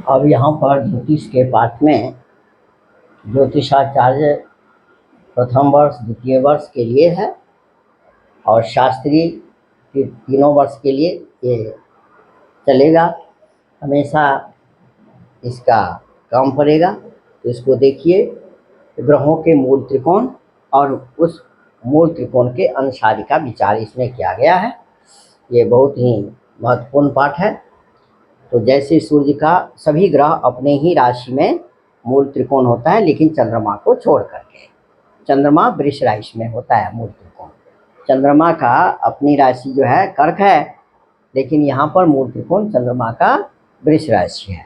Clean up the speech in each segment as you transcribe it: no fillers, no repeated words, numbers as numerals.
अब यहाँ पर ज्योतिष के पाठ में ज्योतिषाचार्य प्रथम वर्ष द्वितीय वर्ष के लिए है और शास्त्री तीनों वर्ष के लिए ये चलेगा, हमेशा इसका काम पड़ेगा। तो इसको देखिए, ग्रहों के मूल त्रिकोण और उस मूल त्रिकोण के अनुसारी का विचार इसमें किया गया है। ये बहुत ही महत्वपूर्ण पाठ है। तो जैसे सूर्य का सभी ग्रह अपने ही राशि में मूल त्रिकोण होता है, लेकिन चंद्रमा को छोड़ करके, चंद्रमा वृष राशि में होता है मूल त्रिकोण। चंद्रमा का अपनी राशि जो है कर्क है, लेकिन यहाँ पर मूल त्रिकोण चंद्रमा का वृष राशि है।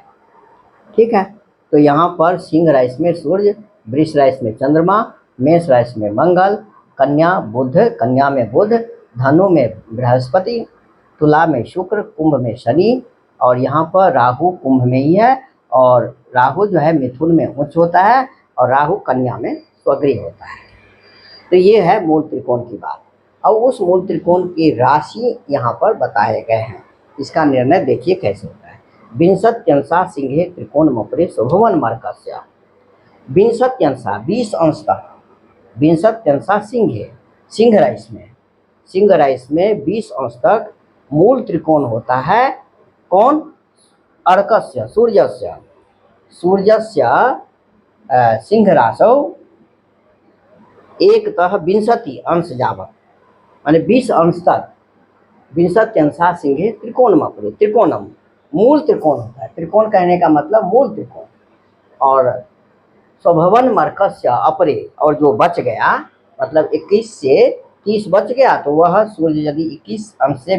ठीक है, तो यहाँ पर सिंह राशि में सूर्य, वृष राशि में चंद्रमा, मेष राशि में मंगल, कन्या बुध, कन्या में बुध, धनु में बृहस्पति, तुला में शुक्र, कुंभ में शनि, और यहाँ पर राहु कुंभ में ही है, और राहु जो है मिथुन में उच्च होता है और राहु कन्या में स्वगृह होता है। तो ये है मूल त्रिकोण की बात। अब उस मूल त्रिकोण की राशि यहाँ पर बताए गए हैं। इसका निर्णय देखिए कैसे होता है। विंशत्यंशा सिंहे त्रिकोण मपरे स्वभवन मार्गस्य। विंशत्यंशा 20 अंश तक, विंशत्यंशा सिंहे, सिंह राशि में 20 अंश तक मूल त्रिकोण होता है। कौन? अर्कस्य, सूर्यस्य सिंह राशौ एकतः विंशति अंश जावत, माने 20 अंश तक विंशत्यंशा सिंहे त्रिकोण मपरे, त्रिकोणम मूल त्रिकोण होता है। त्रिकोण कहने का मतलब मूल त्रिकोण। और स्वभवन मर्कस्य अपरे, और जो बच गया मतलब 21 से 30 बच गया, तो वह सूर्य यदि 21 अंश से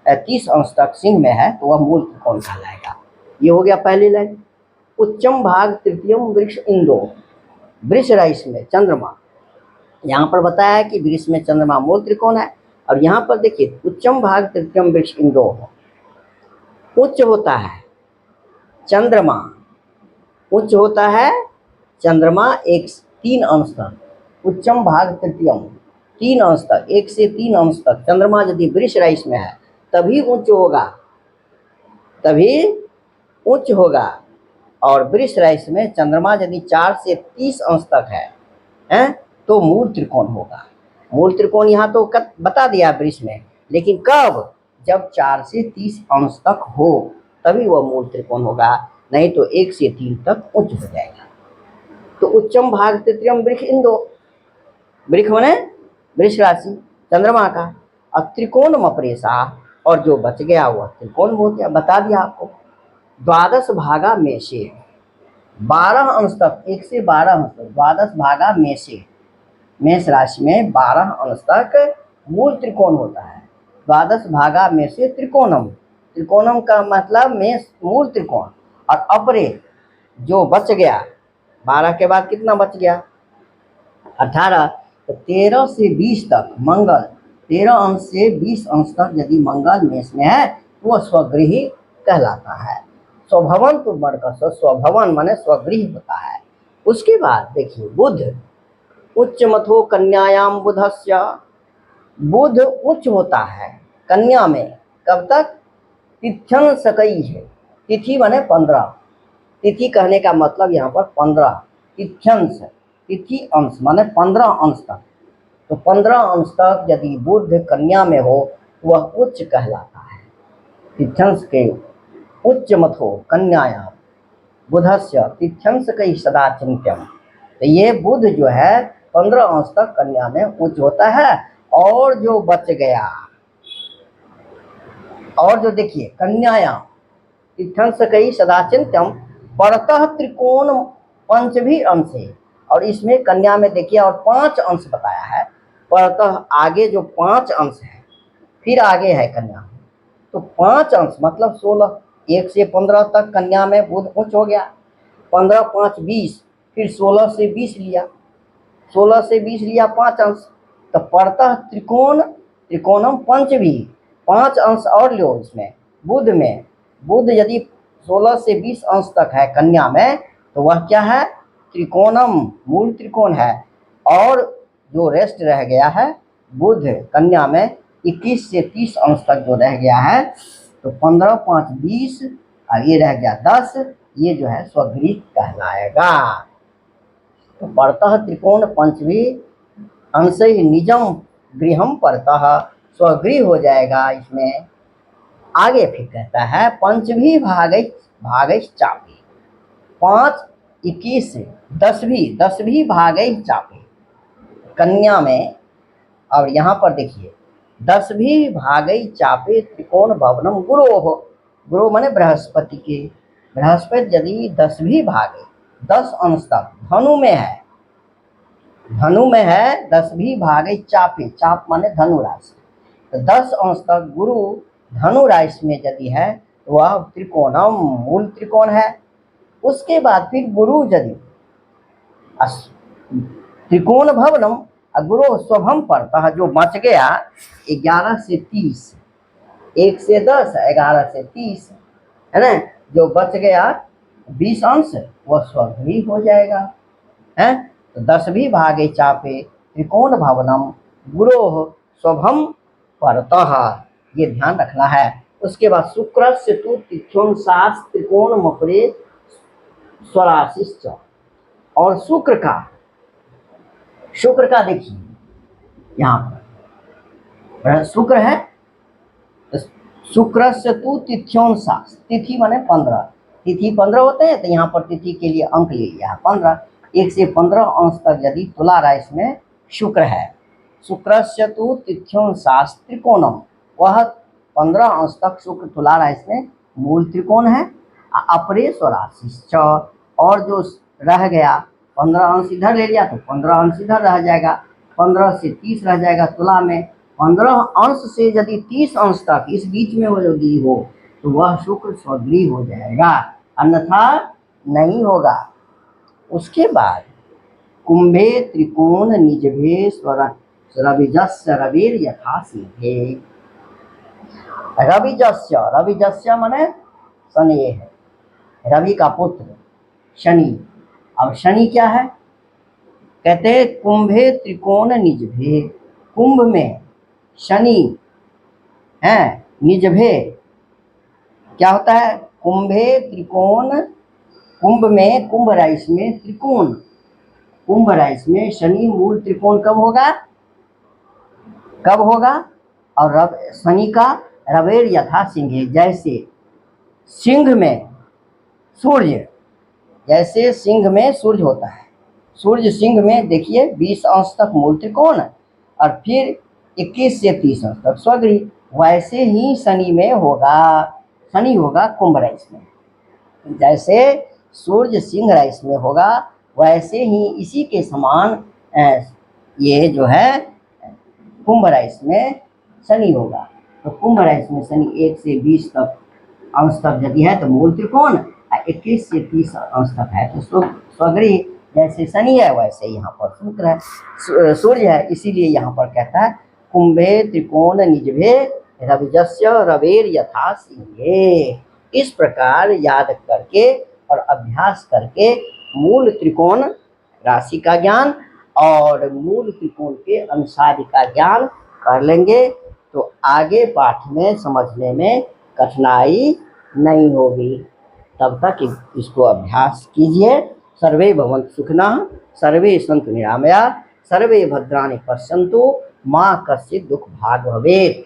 30 अंश तक सिंह में है तो वह मूल त्रिकोण कहलाएगा। ये हो गया पहली लाइन। उच्चम भाग तृतीयम वृक्ष इंदो, वृष राशि में चंद्रमा, यहाँ पर बताया है कि वृष में चंद्रमा मूल त्रिकोण है। और यहाँ पर देखिए, उच्चम भाग तृतीयम वृक्ष इंदो, उच्च होता है चंद्रमा, उच्च होता है चंद्रमा 1 से 3 अंश तक, उच्चम भाग तृतीयम 3 अंश तक, 1 से 3 अंश तक चंद्रमा यदि वृष राशि में है तभी उच्च होगा, तभी उच्च होगा। और वृष राशि में चंद्रमा यदि 4 से 30 अंश तक है तो मूल त्रिकोण होगा। मूल त्रिकोण यहाँ तो बता दिया वृष में, लेकिन कब? जब 4 से 30 अंश तक हो तभी वह मूल त्रिकोण होगा, नहीं तो 1 से 3 तक उच्च हो जाएगा। तो उच्चम भाग तृतीयम वृक्ष इंदो, वृक्ष माने वृष राशि चंद्रमा का, और त्रिकोण मपरेशा, और जो बच गया वह त्रिकोण हो गया। बता दिया आपको। 12 भागा में से 12 अंश तक, 1 से 12 अंश तक, 12 भागा में से, मेष राशि में 12 अंश तक मूल त्रिकोण होता है। 12 भागा में से त्रिकोणम, त्रिकोणम का मतलब मेष मूल त्रिकोण, और अपरे जो बच गया, 12 के बाद कितना बच गया? 18, तो 13 से 20 तक मंगल, 13 अंश से 20 अंश तक यदि मंगल मेष में है तो वह स्वगृही कहलाता है। स्वभवन तो बढ़कर स्वभवन माने स्वगृह होता है। उसके बाद देखिए, बुध उच्च मथो कन्यायाम बुधस्य, बुध उच्च होता है कन्या में, कब तक? तिथ्यन सकई है, तिथि माने 15, तिथि कहने का मतलब यहाँ पर 15, तिथ्यंश, तिथि अंश माने 15 अंश तक। तो 15 अंश तक यदि बुध कन्या में हो वह उच्च कहलाता है। तिथ्यंश के उच्च मथो कन्यायाम बुधस्य तिथ्यंश कई सदा चिंत्यम, तो ये बुध जो है 15 अंश तक कन्या में उच्च होता है। और जो बच गया, और जो देखिए कन्यायाम तिथ्यंश कई सदा चिंत्यम परतः त्रिकोण पंचभी अंश है, और इसमें कन्या में देखिए और 5 अंश बताया है। परतः आगे जो 5 अंश है, फिर आगे है कन्या, तो 5 अंश मतलब 16, 1 से 15 तक कन्या में बुध उच्च हो गया, 15 5 20, फिर 16 से 20 लिया, 16 से 20 लिया 5 अंश, तो परतः त्रिकोण, त्रिकोणम पंचभी, 5 अंश और लो इसमें बुध में। बुध यदि 16 से 20 अंश तक है कन्या में तो वह क्या है? त्रिकोणम, मूल त्रिकोण है। और जो रेस्ट रह गया है बुध कन्या में 21 से 30 अंश तक जो रह गया है, तो 15 5 20, और ये रह गया 10, ये जो है स्वगृह कहलाएगा। तो परतः त्रिकोण पंचभी अंश ही निजम गृहम परतः स्वगृह हो जाएगा इसमें। आगे फिर कहता है पंचभी भागै भागै चापे, 5 21 दसवीं भागै चापे कन्या में। और यहाँ पर देखिए 10वीं भागै चापे त्रिकोण भवनम गुरो, गुरु माने बृहस्पति के। बृहस्पति यदि 10वीं भागे 10 अंश तक धनु में है, धनु में है 10वीं भागे चापे, चाप माने धनु राशि, तो 10 अंश तक गुरु धनु राशि में यदि है तो वह त्रिकोणम मूल त्रिकोण है। उसके बाद फिर गुरु यदि त्रिकोण भवनम गुरु स्वभम पड़ता है, जो बच गया 11 से 30, 1 से 10 11 से 30 है ना, जो बच गया 20 अंश वह स्वगृह हो जाएगा है। तो 10वीं भागे चापे त्रिकोण भवनम गुरो स्वभम परतः, ये ध्यान रखना है। उसके बाद शुक्र से तु तिथ्योंसास त्रिकोण मकरे स्वराशिश्च, और शुक्र का देखिए यहाँ पर शुक्र है, शुक्र से तु तिथ्योंसास, तिथि माने 15, तिथि 15 होते हैं, तो यहाँ पर तिथि के लिए अंक ले लिया 15, 1 से 15 अंश तक यदि तुला राशि में शुक्र है, शुक्र से तु तिथ्योंसास त्रिकोणम, वह 15 अंश तक शुक्र तुला राशि में मूल त्रिकोण है। अपरे स्वराशिश्च, और जो रह गया 15 अंश इधर ले लिया तो 15 अंश इधर रह जाएगा, 15 से 30 रह जाएगा तुला में। 15 अंश से यदि 30 अंश तक इस बीच में यदि हो तो वह शुक्र स्वगृह हो जाएगा, अन्यथा नहीं होगा। उसके बाद कुंभे त्रिकोण निजभे रविजस्य रविर यथा सिंहे, रविजस्य माने शनि है, रवि का पुत्र शनि। अब शनि क्या है, कहते हैं कुंभे त्रिकोण निजभे, कुंभ में शनि है, निजभे क्या होता है, कुंभे त्रिकोण, कुंभ में कुंभ राशि में त्रिकोण, कुंभ राशि में शनि मूल त्रिकोण कब होगा, और शनि का रवेर यथा सिंह, जैसे सिंह में सूर्य, जैसे सिंह में सूर्य होता है, सूर्य सिंह में देखिए 20 अंश तक मूल त्रिकोण और फिर 21 से 30 अंश तक स्वगृह, वैसे ही शनि में होगा, शनि होगा कुंभ राशि में, जैसे सूर्य सिंह राशि में होगा वैसे ही इसी के समान ये जो है कुंभ राशि में शनि होगा। तो कुंभ राशि में शनि 1 से 20 तक अंश तक यदि है तो मूल त्रिकोण, 21 से 30 अंश तक है तो स्वगृह, जैसे शनि है वैसे यहाँ पर शुक्र है, सूर्य है, इसीलिए यहाँ पर कहता है कुंभे त्रिकोण निजभे रविजस्य रवेर यथा सिंहे। इस प्रकार याद करके और अभ्यास करके मूल त्रिकोण राशि का ज्ञान और मूल त्रिकोण के अनुसार का ज्ञान कर लेंगे तो आगे पाठ में समझने में कठिनाई नहीं होगी। तब तक इसको अभ्यास कीजिए। सर्वे भवन्तु सुखिनः, सर्वे सन्तु निरामया, सर्वे भद्राणि पश्यन्तु, माँ कश्चित् दुःख भाग् भवेत्।